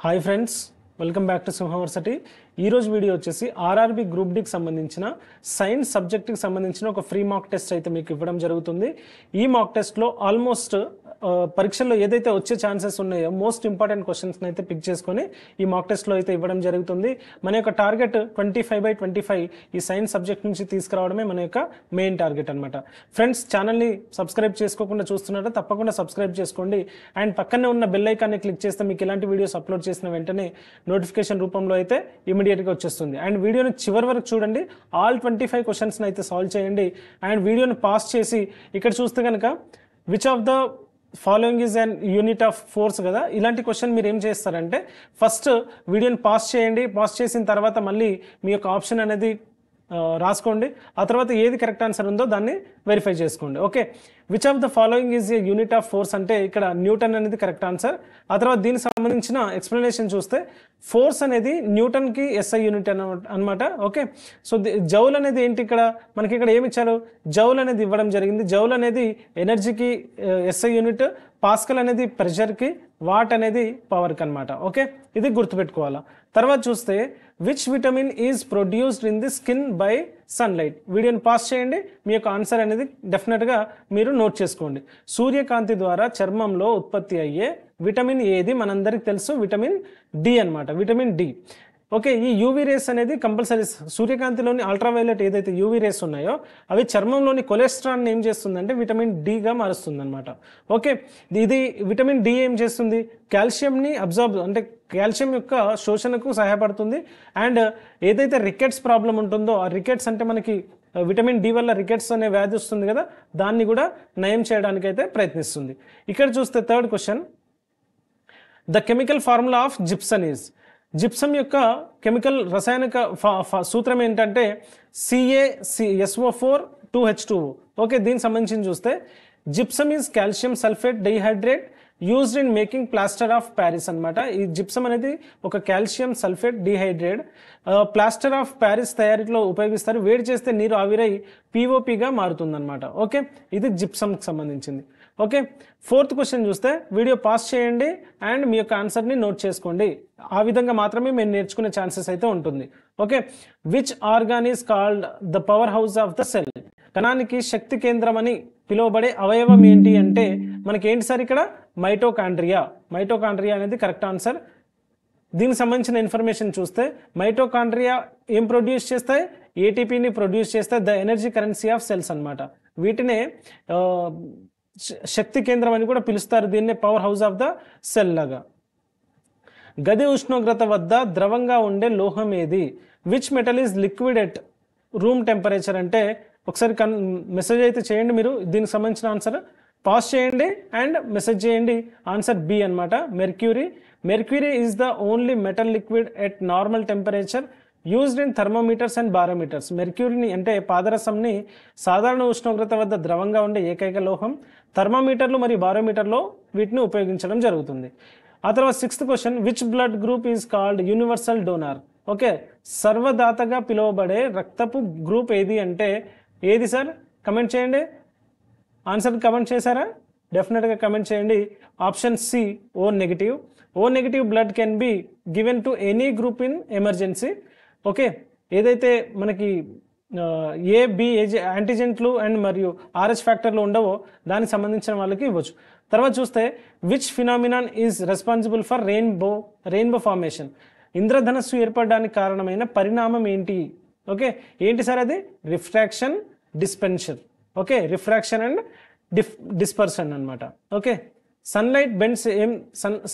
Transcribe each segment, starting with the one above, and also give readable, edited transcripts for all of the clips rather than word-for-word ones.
Hi friends, welcome back to సింహవర్సిటీ. ఈరోజు video వచ్చేసి ఆర్ఆర్బీ గ్రూప్ డికి సంబంధించిన సైన్స్ సబ్జెక్ట్కి సంబంధించిన ఒక ఫ్రీ మాక్ టెస్ట్ అయితే మీకు ఇవ్వడం జరుగుతుంది. ఈ మాక్ టెస్ట్లో ఆల్మోస్ట్ పరీక్షల్లో ఏదైతే వచ్చే ఛాన్సెస్ ఉన్నాయో మోస్ట్ ఇంపార్టెంట్ క్వశ్చన్స్ని అయితే పిక్ చేసుకొని ఈ మాక్ టెస్ట్లో అయితే ఇవ్వడం జరుగుతుంది. మన యొక్క టార్గెట్ 25/25 ఈ సైన్స్ సబ్జెక్ట్ నుంచి తీసుకురావడమే మన యొక్క మెయిన్ టార్గెట్ అనమాట. ఫ్రెండ్స్, ఛానల్ని సబ్స్క్రైబ్ చేసుకోకుండా చూస్తున్నారో తప్పకుండా సబ్స్క్రైబ్ చేసుకోండి. అండ్ పక్కనే ఉన్న బెల్ ఐకాన్ని క్లిక్ చేస్తే మీకు ఇలాంటి వీడియోస్ అప్లోడ్ చేసిన వెంటనే నోటిఫికేషన్ రూపంలో అయితే ఇమీడియట్గా వచ్చేస్తుంది. అండ్ వీడియోని చివరి వరకు చూడండి, ఆల్ 25 క్వశ్చన్స్ని అయితే సాల్వ్ చేయండి. అండ్ వీడియోని పాస్ చేసి ఇక్కడ చూస్తే కనుక which of the following is an unit of force కదా, ఇలాంటి క్వశ్చన్ మీరు ఏం చేస్తారంటే ఫస్ట్ వీడియోని పాస్ చేయండి. పాస్ చేసిన తర్వాత మళ్ళీ మీ యొక్క ఆప్షన్ అనేది రాసుకోండి. ఆ తర్వాత ఏది కరెక్ట్ ఆన్సర్ ఉందో దాన్ని వెరిఫై చేసుకోండి. Okay, which of the following is a unit of force అంటే ఇక్కడ న్యూటన్ అనేది కరెక్ట్ ఆన్సర్. ఆ తర్వాత దీనికి సంబంధించిన ఎక్స్ప్లెనేషన్ చూస్తే ఫోర్స్ అనేది న్యూటన్కి ఎస్ఐ యూనిట్ అనమాట. ఓకే, సో జౌల్ అనేది ఏంటి, ఇక్కడ మనకి ఇక్కడ ఏమి ఇచ్చారు, జౌల్ అనేది ఇవ్వడం జరిగింది. జౌల్ అనేది ఎనర్జీకి ఎస్ఐ యూనిట్, పాస్కల్ అనేది ప్రెషర్కి, వాట్ అనేది పవర్కి అనమాట. ఓకే, ఇది గుర్తుపెట్టుకోవాలా. తర్వాత చూస్తే which vitamin is produced in the skin by sunlight. వీడియోని పాస్ చేయండి, మీ యొక్క ఆన్సర్ అనేది డెఫినెట్గా మీరు నోట్ చేసుకోండి. సూర్యకాంతి ద్వారా చర్మంలో ఉత్పత్తి అయ్యే విటమిన్ ఏది మనందరికి తెలుసు, విటమిన్ డి అనమాట, విటమిన్ డి. ఓకే, ఈ యూవీ రేస్ అనేది కంపల్సరీ సూర్యకాంతిలోని అల్ట్రావైలెట్ ఏదైతే యూవీ రేస్ ఉన్నాయో అవి చర్మంలోని కొలెస్ట్రాల్ని ఏం చేస్తుందంటే విటమిన్ డిగా మారుస్తుంది అనమాట. ఓకే, ఇది విటమిన్ డి ఏం చేస్తుంది, కాల్షియంని అబ్జార్బ్ అంటే కాల్షియం యొక్క శోషణకు సహాయపడుతుంది. అండ్ ఏదైతే రికెట్స్ ప్రాబ్లం ఉంటుందో ఆ రికెట్స్ అంటే మనకి విటమిన్ డి వల్ల రికెట్స్ అనే వ్యాధి వస్తుంది కదా, దాన్ని కూడా నయం చేయడానికి అయితే ప్రయత్నిస్తుంది. ఇక్కడ చూస్తే third question, the chemical formula of Gibson is. Gypsum యొక్క కెమికల్ రసాయనిక సూత్రం ఏంటంటే CaSO4 2H2O. ఓకే, దీనికి సంబంధించి చూస్తే gypsum is calcium sulphate dihydrate used in making plaster of Paris అనమాట. ఈ జిప్సమ్ అనేది ఒక calcium sulphate dehydrate plaster of Paris తయారీలో ఉపయోగిస్తారు. వేడి చేస్తే నీరు ఆవిరై POPగా మారుతుందన్నమాట. ఓకే, ఇది జిప్సమ్కి సంబంధించింది. ఓకే, ఫోర్త్ క్వశ్చన్ చూస్తే వీడియో పాస్ చేయండి అండ్ మీ యొక్క ఆన్సర్ని నోట్ చేసుకోండి. ఆ విధంగా మాత్రమే మేము నేర్చుకునే ఛాన్సెస్ అయితే ఉంటుంది. Okay, which organ is called the power house of the cell. కణానికి శక్తి కేంద్రం అని పిలువబడే అవయవం ఏంటి అంటే మనకి ఏంటి సార్, ఇక్కడ మైటోకాండ్రియా. మైటోకాండ్రియా అనేది కరెక్ట్ ఆన్సర్. దీనికి సంబంధించిన ఇన్ఫర్మేషన్ చూస్తే మైటోకాండ్రియా ఏం ప్రొడ్యూస్ చేస్తాయి, ATPని ప్రొడ్యూస్ చేస్తాయి, the energy currency of cells అనమాట. వీటినే శక్తి కేంద్రం అని కూడా పిలుస్తారు, దీన్నే power house of the cell లాగా. గది ఉష్ణోగ్రత వద్ద ద్రవంగా ఉండే లోహం ఏది, which metal is liquid at room temperature అంటే ఒకసారి మెసేజ్ అయితే చేయండి మీరు. దీనికి సంబంధించిన ఆన్సర్ పాస్ చేయండి అండ్ మెసేజ్ చేయండి. ఆన్సర్ బి అనమాట, mercury. Mercury is the only metal liquid at normal temperature used in thermometers and barometers. మెర్క్యూరీని అంటే పాదరసంని సాధారణ ఉష్ణోగ్రత వద్ద ద్రవంగా ఉండే ఏకైక లోహం. థర్మోమీటర్లు మరియు బారోమీటర్లో వీటిని ఉపయోగించడం జరుగుతుంది. ఆ తర్వాత sixth question, which blood group is called universal donor. Okay, సర్వదాతగా పిలువబడే రక్తపు గ్రూప్ ఏది అంటే ఏది సార్, కమెంట్ చేయండి. ఆన్సర్ కమెంట్ చేశారా, డెఫినెట్గా కమెంట్ చేయండి. Option C, O negative. O negative blood can be given to any group in emergency. Okay, ఏదైతే మనకి AB యాంటీజెంట్లు అండ్ మరియు RH ఫ్యాక్టర్లు ఉండవో దానికి సంబంధించిన వాళ్ళకి ఇవ్వచ్చు. తర్వాత చూస్తే which phenomenon is responsible for rainbow formation. ఇంద్రధనస్సు ఏర్పడడానికి కారణమైన పరిణామం ఏంటి. ఓకే, ఏంటి సార్ అది, refraction dispersion. Okay, refraction and dispersion అనమాట. Okay, sunlight bends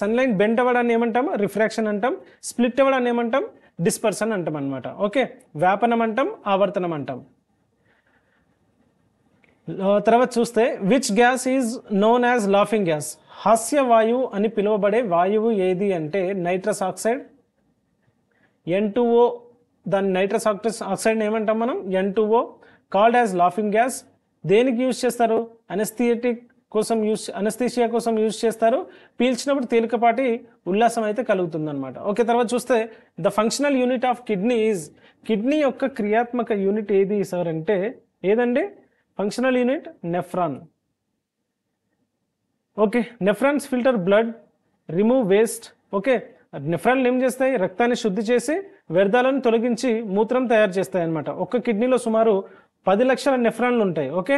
sunlight bend అవ్వడాన్ని ఏమంటాం, రిఫ్రాక్షన్ అంటాం. స్ప్లిట్ అవ్వడాన్ని ఏమంటాం, డిస్పర్షన్ అంటాం అనమాట. ఓకే, వ్యాపనం అంటాం, ఆవర్తనం అంటాం. తర్వాత చూస్తే which gas is known as laughing gas. హాస్య వాయువు అని పిలువబడే వాయువు ఏది అంటే నైట్రస్ ఆక్సైడ్. N2O, దాని నైట్రస్ ఆక్సైడ్ ఏమంటాం మనం, N2O. Called as laughing gas. దేనికి యూజ్ చేస్తారు, అనస్థీషియా కోసం యూజ్ చేస్తారు. పీల్చినప్పుడు తేలికపాటి ఉల్లాసం అయితే కలుగుతుంది అనమాట. ఓకే, తర్వాత చూస్తే the functional unit of kidney is. Kidney యొక్క క్రియాత్మక యూనిట్ ఏది సార్ అంటే ఏదండి, functional unit nephron. Okay, nephrons filter blood, remove waste. Okay, నెఫ్రాన్లు ఏం చేస్తాయి? రక్తాన్ని శుద్ధి చేసి వ్యర్థాలను తొలగించి మూత్రం తయారు చేస్తాయి అన్నమాట. ఒక్క కిడ్నీలో సుమారు 10 లక్షల నెఫ్రాన్లు ఉంటాయి. Okay,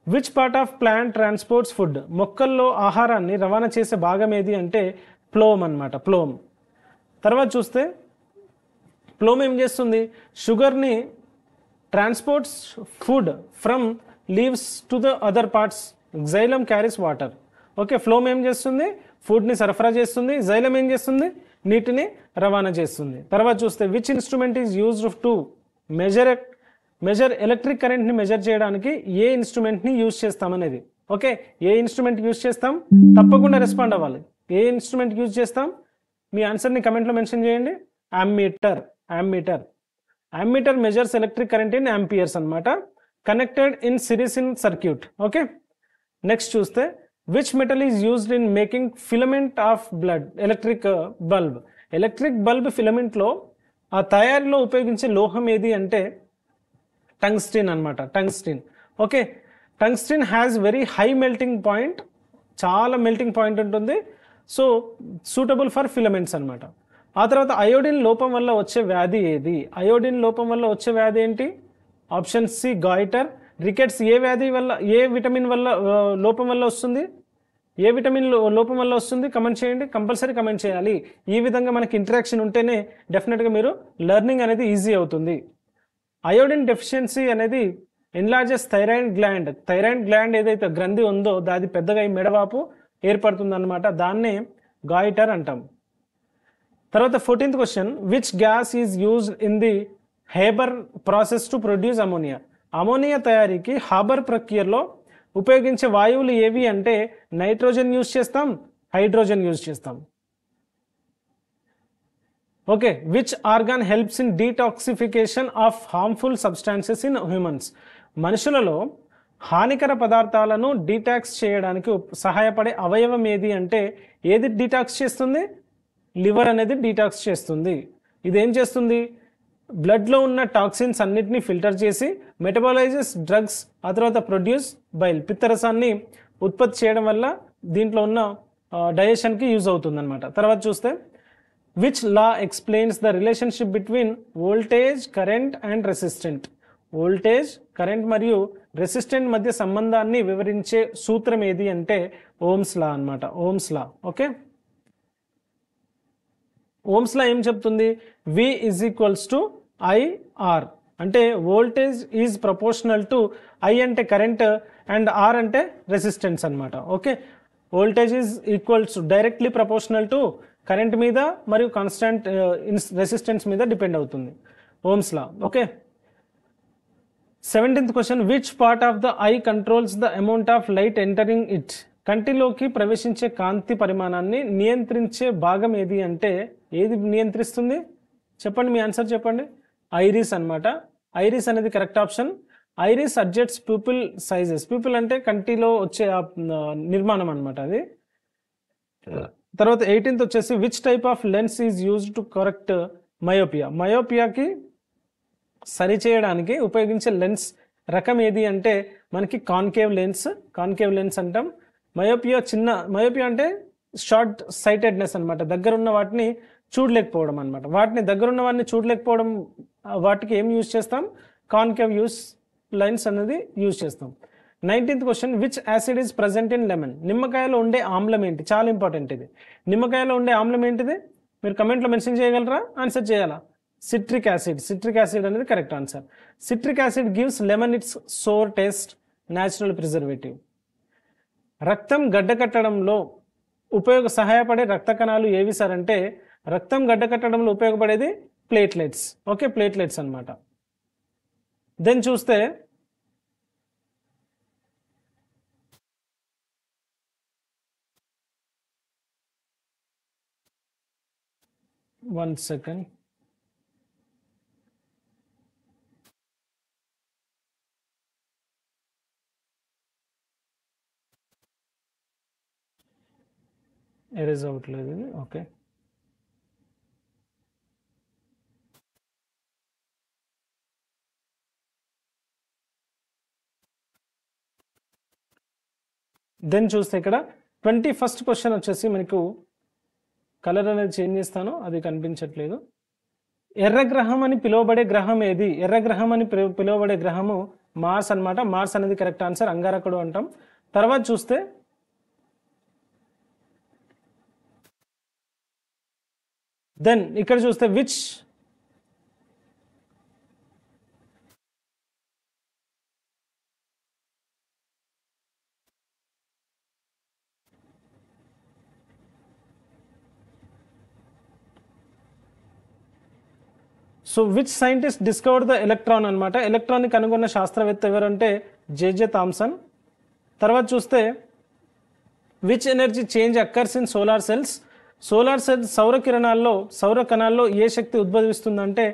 which part of plant transports food? మొక్కల్లో ఆహారాన్ని రవాణా చేసే భాగం ఏది అంటే ప్లోమ్ అన్నమాట, ప్లోమ్. తర్వాత చూస్తే ప్లోమ్ ఏం చేస్తుంది? షుగర్ని transports food from leaves to the other parts. Xylem carries water. Okay, phloem ఏం చేస్తుంది? ఫుడ్ని సరఫరా చేస్తుంది. జైలం ఏం చేస్తుంది? నీటిని రవాణా చేస్తుంది. తర్వాత చూస్తే which instrument is used to measure electric కరెంట్ని మెజర్ చేయడానికి ఏ ఇన్స్ట్రుమెంట్ని యూజ్ చేస్తామనేది. ఓకే, ఏ ఇన్స్ట్రుమెంట్ యూజ్ చేస్తాం? తప్పకుండా రెస్పాండ్ అవ్వాలి. ఏ ఇన్స్ట్రుమెంట్ యూజ్ చేస్తాం? మీ ఆన్సర్ని కమెంట్లో మెన్షన్ చేయండి. Ammeter. Ammeter measures electric current in amperes అన్నమాట. Connected in series in circuit. Okay, next చూస్తే which metal is used in making filament of blood electric bulb? Electric bulb ఫిలమెంట్లో ఆ తయారీలో ఉపయోగించే లోహం ఏది అంటే టంగ్స్టిన్ అన్నమాట, tungsten. Okay, tungsten has very high melting point, చాలా మెల్టింగ్ పాయింట్ ఉంటుంది. సో సూటబుల్ ఫర్ ఫిలమెంట్స్ అన్నమాట. ఆ తర్వాత అయోడిన్ లోపం వల్ల వచ్చే వ్యాధి ఏది? అయోడిన్ లోపం వల్ల వచ్చే వ్యాధి ఏంటి? Option C goitre. రికెట్స్ ఏ వ్యాధి వల్ల, ఏ విటమిన్ వల్ల లోపం వల్ల వస్తుంది? ఏ విటమిన్ లోపం వల్ల వస్తుంది? కమెంట్ చేయండి, కంపల్సరీ కమెంట్ చేయాలి. ఈ విధంగా మనకి ఇంటరాక్షన్ ఉంటేనే డెఫినెట్గా మీరు లెర్నింగ్ అనేది ఈజీ అవుతుంది. అయోడిన్ డెఫిషియన్సీ అనేది ఎన్లార్జెస్ థైరాయిడ్ గ్లాండ్. థైరాయిడ్ గ్లాండ్ ఏదైతే గ్రంథి ఉందో దాది పెద్దగా ఈ మెడవాపు ఏర్పడుతుంది అనమాట. దాన్నే గాయిటర్ అంటాం. తర్వాత 14th question, which gas is used in the Haber process to produce ammonia? Ammonia తయారీకి హాబర్ ప్రక్రియలో ఉపయోగించే వాయువులు ఏవి అంటే నైట్రోజన్ యూజ్ చేస్తాం, హైడ్రోజన్ యూజ్ చేస్తాం. Okay, which organ helps in detoxification of harmful substances in humans? మనుషులలో హానికర పదార్థాలను డీటాక్స్ చేయడానికి సహాయపడే అవయవం ఏది అంటే ఏది డీటాక్స్ చేస్తుంది? లివర్ అనేది డీటాక్స్ చేస్తుంది. ఇదేం చేస్తుంది? బ్లడ్లో ఉన్న టాక్సిన్స్ అన్నిటినీ ఫిల్టర్ చేసి మెటబాలైజెస్ డ్రగ్స్, ఆ తర్వాత ప్రొడ్యూస్ బైల్, పిత్తరసాన్ని ఉత్పత్తి చేయడం వల్ల దీంట్లో ఉన్న డైజెషన్కి యూజ్ అవుతుంది అనమాట. తర్వాత చూస్తే which law explains the relationship between voltage, current and resistant? Voltage, current మరియు రెసిస్టెంట్ మధ్య సంబంధాన్ని వివరించే సూత్రం ఏది అంటే ఓమ్స్ లా అన్నమాట, Ohm's law. Okay, Ohm's law ఏం చెప్తుంది? V is equals to IR. అంటే voltage is proportional to I అంటే కరెంట్ అండ్ R అంటే రెసిస్టెన్స్ అనమాట. Okay, voltage is equals directly proportional to current మీద మరియు కాన్స్టాంట్ రెసిస్టెన్స్ మీద డిపెండ్ అవుతుంది Ohm's law. Okay, 17th question, which part of the eye controls the amount of light entering it? కంటిలోకి ప్రవేశించే కాంతి పరిమాణాన్ని నియంత్రించే భాగం ఏది అంటే ఏది నియంత్రిస్తుంది? చెప్పండి, మీ ఆన్సర్ చెప్పండి. ఐరిస్ అన్నమాట. ఐరిస్ అనేది correct option. Iris adjusts pupil sizes. Pupil అంటే కంటిలో వచ్చే నిర్మాణం అన్నమాట అది. తర్వాత 18th వచ్చేసి which type of lens is used to correct myopia? మయోపియాకి సరిచేయడానికి ఉపయోగించే లెన్స్ రకం ఏది అంటే మనకి కాన్కేవ్ లెన్స్ అంటాం. మయోపియా అంటే షార్ట్ సైటెడ్నెస్ అనమాట. దగ్గరున్న వాటిని చూడలేకపోవడం అనమాట. దగ్గరున్న వాటిని చూడలేకపోవడం, వాటికి ఏం యూజ్ చేస్తాం? కాన్కేవ్ లెన్స్ అనేది యూజ్ చేస్తాం. 19th question, which acid is present in lemon? నిమ్మకాయలో ఉండే ఆమ్లం ఏంటి? చాలా ఇంపార్టెంట్ ఇది. నిమ్మకాయలో ఉండే ఆమ్లం ఏంటిది? మీరు కమెంట్లో మెన్షన్ చేయగలరా? ఆన్సర్ చేయాలా? సిట్రిక్ యాసిడ్ అనేది correct answer. Citric acid gives lemon its sour taste, natural preservative. రక్తం గడ్డకట్టడంలో సహాయపడే రక్త కణాలు ఏవి సార్ అంటే రక్తం గడ్డకట్టడంలో ఉపయోగపడేది ప్లేట్లెట్స్. ఓకే, ప్లేట్లెట్స్ అన్నమాట. దెన్ చూస్తే 1 second. ఎరేజ్ అవ్వట్లేదు ఇది. ఓకే, దెన్ చూస్తే ఇక్కడ 21st క్వశ్చన్ వచ్చేసి మనకు కలర్ అనేది చేంజ్ చేస్తాను, అది కనిపించట్లేదు. ఎర్రగ్రహం అని పిలువబడే గ్రహం ఏది? ఎర్రగ్రహం అని పిలువబడే గ్రహము మార్స్ అన్నమాట. మార్స్ అనేది కరెక్ట్ ఆన్సర్, అంగారకుడు అంటాం. తర్వాత చూస్తే దెన్ ఇక్కడ చూస్తే which so which scientist discovered the electron అనమాట. ఎలక్ట్రాన్ని కనుగొన్న శాస్త్రవేత్త ఎవరంటే జేజే థామ్సన్. తర్వాత చూస్తే which energy change occurs in solar cells. Solar cells సౌర కణాల్లో ఏ శక్తి ఉద్భవిస్తుందంటే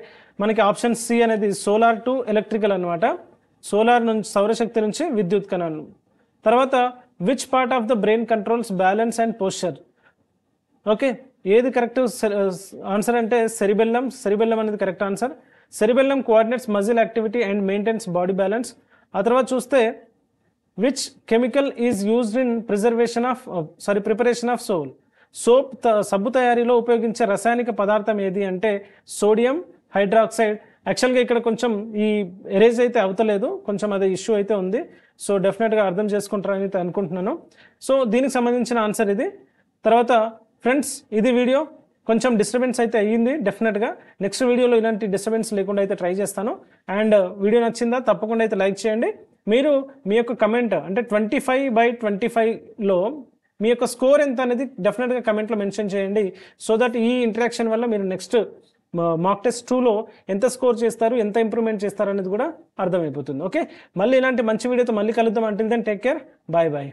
మనకి ఆప్షన్ సి అనేది సోలార్ టు ఎలక్ట్రికల్ అనమాట. సోలార్ నుంచి సౌరశక్తి నుంచి విద్యుత్ కణాలు. తర్వాత which part of the brain controls balance and posture. Okay, ఏది కరెక్ట్ ఆన్సర్ అంటే సెరిబెల్లం. సెరిబెల్లం అనేది correct answer. Cerebellum coordinates muscle activity and maintains body balance. ఆ తర్వాత చూస్తే which chemical is used in preparation of సబ్బు తయారీలో ఉపయోగించే రసాయనిక పదార్థం ఏది అంటే సోడియం హైడ్రాక్సైడ్. యాక్చువల్గా ఇక్కడ కొంచెం ఈ ఎరేజ్ అయితే అవుతలేదు, కొంచెం అది ఇష్యూ అయితే ఉంది. సో డెఫినెట్గా అర్థం చేసుకుంటారని అయితే అనుకుంటున్నాను. సో దీనికి సంబంధించిన ఆన్సర్ ఇది. తర్వాత ఫ్రెండ్స్, ఇది వీడియో కొంచెం డిస్టర్బెన్స్ అయితే అయ్యింది. డెఫినెట్గా నెక్స్ట్ వీడియోలో ఇలాంటి డిస్టర్బెన్స్ లేకుండా అయితే ట్రై చేస్తాను. అండ్ వీడియో నచ్చిందా తప్పకుండా అయితే లైక్ చేయండి. మీరు మీ యొక్క కమెంట్ అంటే 25/25లో మీ యొక్క స్కోర్ ఎంత అనేది డెఫినెట్గా కమెంట్లో మెన్షన్ చేయండి. సో దట్ ఈ ఇంటరాక్షన్ వల్ల మీరు నెక్స్ట్ మాక్ టెస్ట్ 2లో ఎంత స్కోర్ చేస్తారు, ఎంత ఇంప్రూవ్మెంట్ చేస్తారు అనేది కూడా అర్థమైపోతుంది. ఓకే, మళ్ళీ ఇలాంటి మంచి వీడియోతో మళ్ళీ కలుద్దాం. Until then take care, bye bye.